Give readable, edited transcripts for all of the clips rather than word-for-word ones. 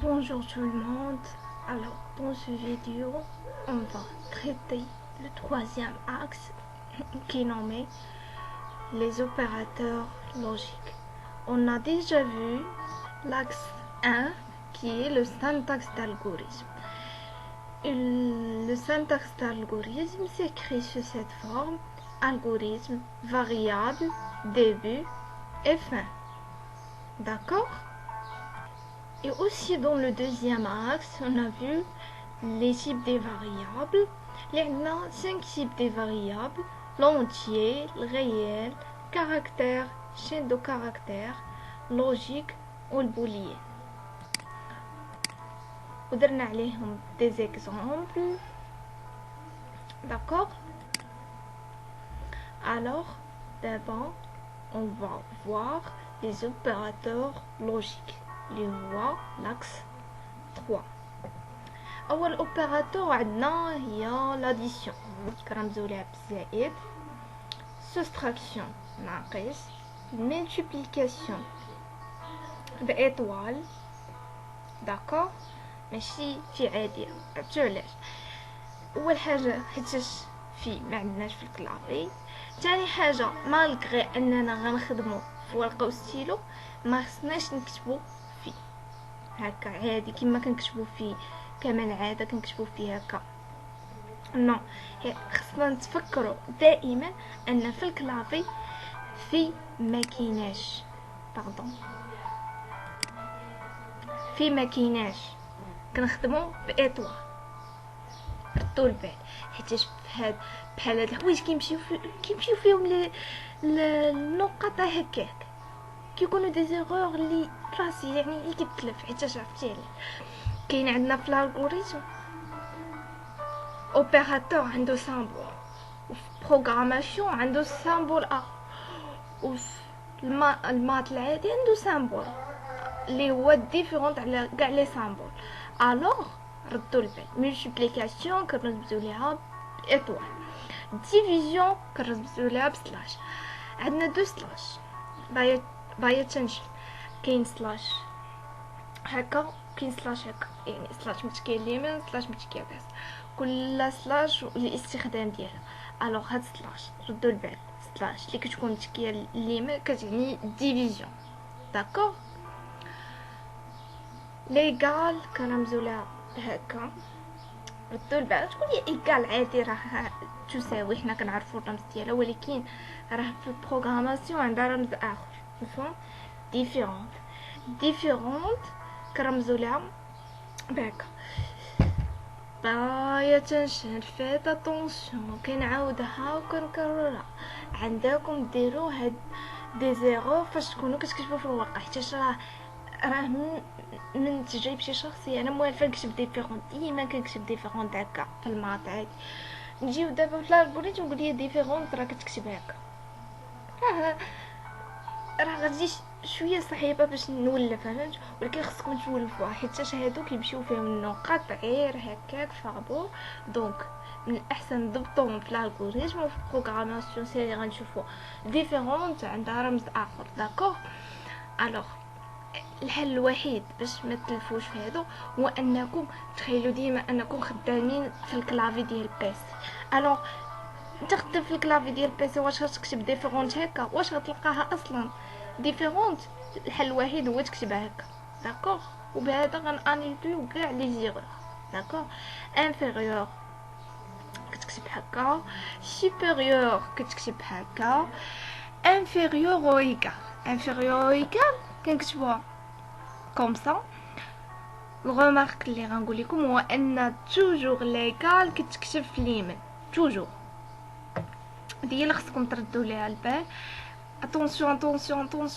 Bonjour tout le monde. Alors, dans ce vidéo, on va traiter le troisième axe qui est nommé les opérateurs logiques. On a déjà vu l'axe 1 qui est le syntaxe d'algorithme. Le syntaxe d'algorithme s'écrit sous cette forme: algorithme, variable, début et fin. D'accord? Et aussi dans le deuxième axe, on a vu les types des variables. Il y a 5 types de variables: l'entier, le réel, caractère, chaîne de caractères, logique ou le booléen. ودرنا عليهم des exemples. D'accord? Alors, d'abord, on va voir les opérateurs logiques. اللي هو l'axe 3. اول اوبيراتور عندنا هي l'addition كنرمزو ليها بالزائد، soustraction ناقص، multiplication بإيطوال. داكور؟ ماشي في عادية. عرفتو علاش؟ اول حاجة حيتاش في ما عندناش في الكلافي. تاني حاجة مالغري اننا غنخدمو في ورقة وستيلو ما خصناش نكتبو فيه هكا عادي كيما كنكتبو فيه كما العاده كنكتبو فيه هكا. نو، خصنا نتفكروا دائما ان في الكلافي في ماكيناش كنخدمو باطوار. ردوا البال حيتاش بحال هاد الحوايج كيمشيو فيهم النقط هكاك كيكونوا دي زيغور اللي راسي يعني اللي كتلف. حيتاش عرفتي عليه كاين عندنا في الالغوريثم اوبيراتور عنده سامبول، وفي بروغراماسيون عنده سامبول ا، وفي المات العادي عنده سامبول اللي هو ديفيرونت على كاع لي سامبول. الوغ ردوا البال، ملتيبليكاسيون كنرمزو ليها باطوال، ديفيزيون كنرمزو ليها بسلاش. عندنا دو سلاش بايا تنجي، كاين سلاش هكا كاين سلاش هكا، يعني سلاش متكي اليمين سلاش متكي اليسار، كل سلاش والاستخدام ديالها. الوغ هاد سلاش ردوا البال، سلاش اللي كتكون متكيه اليمين كتعني ديفيزيون. داكوغ؟ ليغال كنرمزو لها هكا، ردوا البال تقول لي ايكال عادي راه تساوي، حنا كنعرفوا الرمز ديالها، ولكن راه في البروغراماسيون عندها رمز اخر مفهوم. ديفيرونت كنرمزو لها بهكا. بايا تنشن فيت اتونسيون كنعاودها وكنكررها. عندكم ديروا هاد دي زيرو فاش تكونوا كتكتبوا في الورقه، حيت راه من تجربه شي شخصيه انا موالفه نكتب ديفيرونت، ديما كنكتب ديفيرونت هكا في الماط عادي. نجيو دابا في الالغوريثم نقول لي ديفيرونت راه كتكتب هكا، راه غتجي شويه صعيبه باش نولفها، فهمت؟ ولكن خصكم تولفوها حيت هادو كيمشيو فيهم النقط غير هكاك فابور. دونك من الاحسن نضبطوهم في الالغوريثم وفي البروغراماسيون سيري غنشوفوا ديفيرونت عندها رمز اخر. داكوغ؟ الوغ الحل الوحيد باش ما تلفوش في هادو هو انكم تخيلوا ديما انكم خدامين في الكلافي ديال البيسي. الوغ انت خدام في الكلافي ديال البيسي، واش غتكتب ديفيرونت هكا؟ واش غتلقاها اصلا ديفيرونت؟ الحل الوحيد هو تكتبها هكا. داكوغ؟ وبهذا غنانيليو كاع لي زيغور. داكوغ؟ انفيريور كتكتب هكا، سوبيريور كتكتب هكا، انفيريور او ايكال. انفيريور او ايكال كنكتبوها كوم سا. الغومارك اللي غنقول لكم هو ان توجور ليكال كتكتب في اليمين، توجور. هادي اللي خصكم تردوا ليها البال. اتونسيون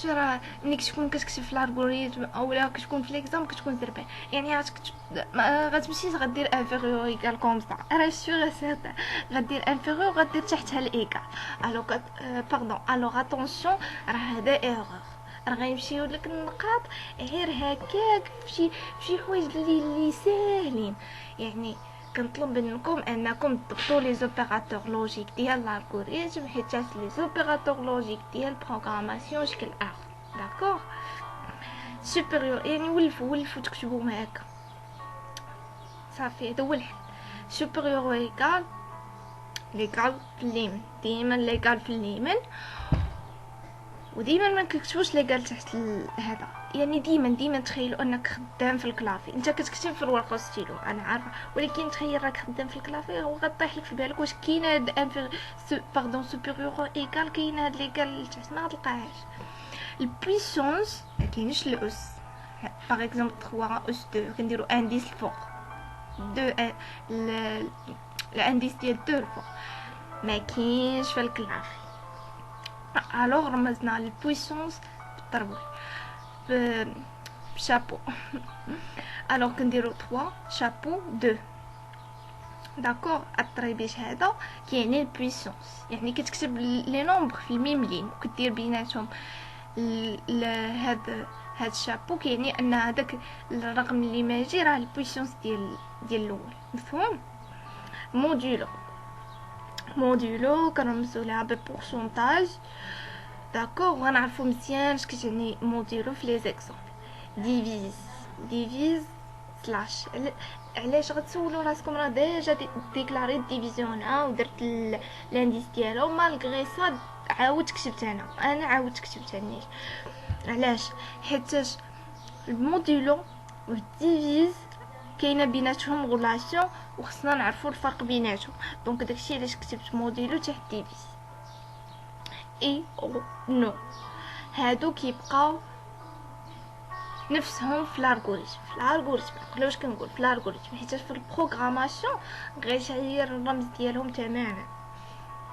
راه ملي كتكون كتكتب في الالغوريثم اولا كتكون في ليكزام كتكون زربان، يعني غتمشي غدير انفيريور ايكال كوم سا، راه سيغ سيغتان غدير انفيريور غدير تحتها الايكال. الوغ باردون، الوغ اتونسيون راه هذا ايرور، راه غيمشيو لك النقاط غير هكاك فشي حوايج اللي ساهلين. يعني كنطلب منكم انكم تضبطوا لي زوبيراتور لوجيك ديال الالغوريثم حيت لي زوبيراتور لوجيك ديال البروغراماسيون شكل اخر. داكوغ؟ سوبيريور يعني ولفوا تكتبوهم هكا صافي. هذا هو الحل. سوبيريور ايكال ليغال في اليمين، ديما ليغال في اليمين، وديما ما نكتبوش ليغال تحت هذا. يعني ديما تخيلوا انك خدام في الكلافي، انت كتكتب في الورقه ستيلو انا عارفه، ولكن تخيل راك خدام في الكلافي وغطيح لك في بالك واش كاين هاد باردون سوبيريور ايكال، كاين هاد ليغال تحت ما غتلقاهاش. البويسونس ما كاينش الاس. باغ اكزومبل 3 اس 2 كنديرو انديس الفوق 2 الانديس ديال 2 الفوق، ما كاينش في الكلافي. الوغ رمزنا البويسونس بالضرب بشابو. الوغ كنديرو 3 شابو 2 داكور. الطريبيش هذا كيعني البويسونس، يعني كتكتب لي نومبر في الميملين وكدير بيناتهم هاد الشابو، كيعني ان هذاك الرقم اللي ماجي راه البويسونس ديال الاول. مفهوم؟ موديولو كنرمزو لها ببورسونتاج داكور. وغنعرفو مزيان اش كتعني موديولو في لي زيكزامبل. ديفيز سلاش. علاش غتسولوا راسكم راه ديجا ديكلاري ديفيزيون ودرت الانديس ديالو مالغري سا عاودت كتبت انا عاودت كتبت نيت. علاش؟ حيتاش الموديلو والديفيز كاينه بيناتهم غولاسيون وخصنا نعرفوا الفرق بيناتهم. دونك داكشي علاش كتبت موديلو تحت ديفيز. اي او نو هادو كيبقاو نفسهم في الالغوريثم. واش كنقول في الالغوريثم حيت في البروغراماسيون غير الرمز ديالهم تماما.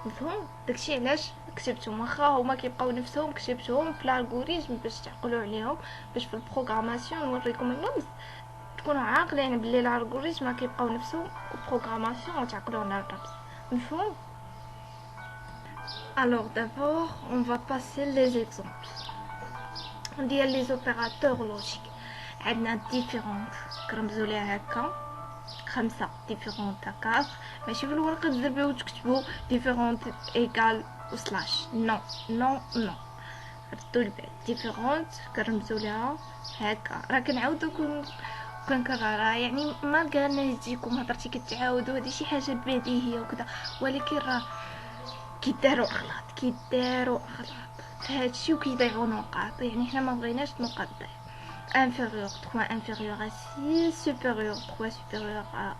مفهوم؟ داكشي علاش كتبتهم، واخا هما كيبقاو نفسهم كتبتهم في الالغوريثم باش تعقلوا عليهم، باش في البروغراماسيون نوريكم الرمز تكونوا عاقلين بلي الالغوريثم كيبقاو نفسهم وبروغراماسيون تعقلوا على الرمز. مفهوم؟ Alors d'abord, on va passer les exemples. ديال لي زوبيراتور لوجيك. عندنا ديفيرونت كرمزوا ليها هكا 5 ديفيرونت هكا، ماشي في الورقه تزربوا وتكتبوا ديفيرونت ايكال وسلاش. نو ردوا البال. ديفيرونت كرمزوا ليها هكا. راه كنعاودو كنكررها، يعني ما قالنا يجيكم هضرتي كتعاودوا هذه شي حاجه بديهيه وكذا، ولكن راه كيداروا اغلاط هادشي وكيضيعوا نقاط. يعني حنا ما بغيناش نقاط ضيع. inférieur 3 inférieur à 6, supérieur 3 supérieur à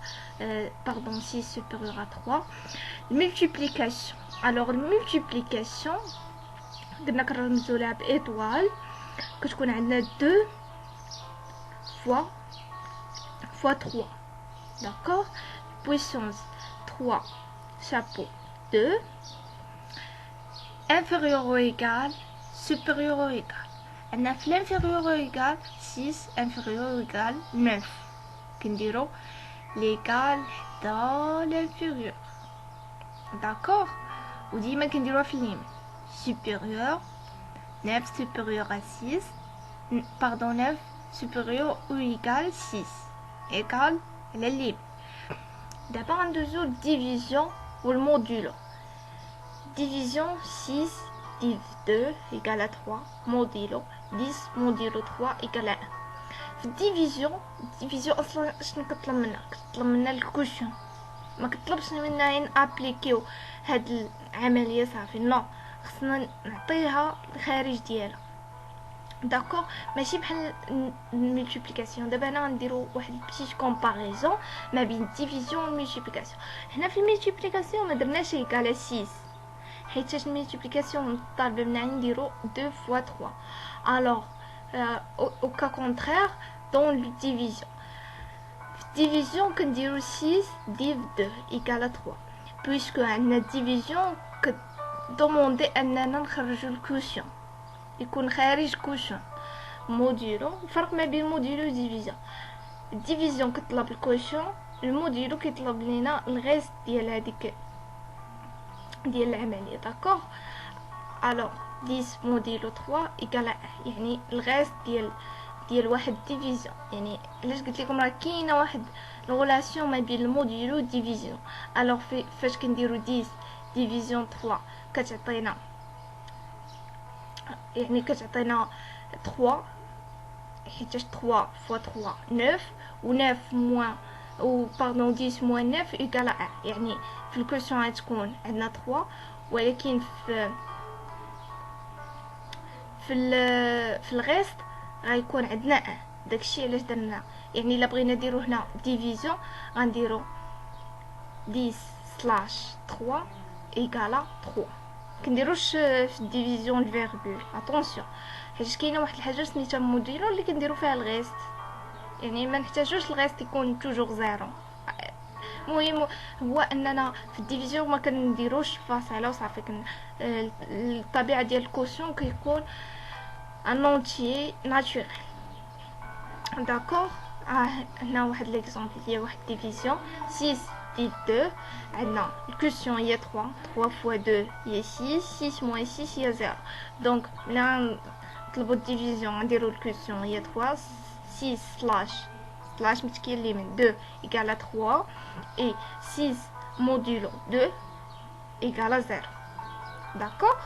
6 supérieur à 3. Multiplication. Alors multiplication قلنا كنرمزو لها بإيطوال، كتكون عندنا 2 fois 3 d'accord. Puissance 3 chapeau 2 inférieur ou égal supérieur ou égal. عندنا في l'inférieur ou égal 6 inférieur ou égal 9 كنديرو l'égal حدا l'inférieur d'accord. وديما كنديروها في اليمين supérieur 9 supérieur à 6 pardon 9 supérieur ou égal 6 égal على اليمين. دابا غندوزو division والمودولو. division 6 div 2 égale à 3 modulo 10 modulo 3 égale à 1. في الديفيزيون اصلا شنو كطلب منا الكوشن، ما كطلبش منا ابليكيو هاد العمليه صافي. نو خصنا نعطيها الخارج ديالها داكوغ، ماشي بحال الملتيبليكاسيون. دابا هنا غنديرو واحد البيتيت كومباريزون ما بين الديفيزيون والملتيبليكاسيون. هنا في الملتيبليكاسيون ما درناش ايكال 6 حيت الملتيبليكاسيون طالبه منا نديرو 2 fois 3. alors au cas contraire dans le division كنديرو 6 div 2 égale à 3 puisque عندنا division كدوموندي اننا نخرجوا الكوشن يكون خارج كوشن. موديلو الفرق ما بين موديلو و ديفيزيون، الديفيزيون كطلب الكوشن، الموديلو كيطلب لينا الغيست ديال هذيك ديال العمليه داكوغ. الوغ 10 موديلو 3 ايكال يعني الغيست ديال واحد ديفيزيون. يعني علاش قلت لكم راه كاينه واحد الريلاسيون ما بين الموديلو و ديفيزيون. الوغ فاش كنديرو 10 ديفيزيون 3 كتعطينا يعني كتعطينا 3 حيتاش 3 fois 3 9 و 9 moins ou pardon 10 moins 9 égale à 1. يعني في الكوسيون غتكون عندنا 3 ولكن في الغيست غيكون عندنا 1. داكشي علاش درنا يعني الا بغينا نديرو هنا ديفيزيون غنديرو 10 سلاش 3 ايكالا 3. كنديروش في الديفيزيون الفيرغول اتونسيون حيت كاينه واحد الحاجه سميتها موديلو اللي كنديرو فيها الغيست يعني ما نحتاجوش الغيست يكون توجور زيرو. المهم هو اننا في الديفيزيون ما كنديروش فاصله وصافي. الطبيعه ديال الكوسيون كيكون ان اونتيي ناتوريل. داكوغ هنا واحد ليكزامبل ديال واحد ديفيزيون 6 ديال 2 عندنا الكوسيون هي 3 3 فوا 2 هي 6 6 موان 6 هي 0. دونك ملي نطلبو الديفيزيون نديرو الكوسيون هي 3 6 سلاش متكاين من 2 égale à 3 et 6 modulo 2 égale à 0. D'accord?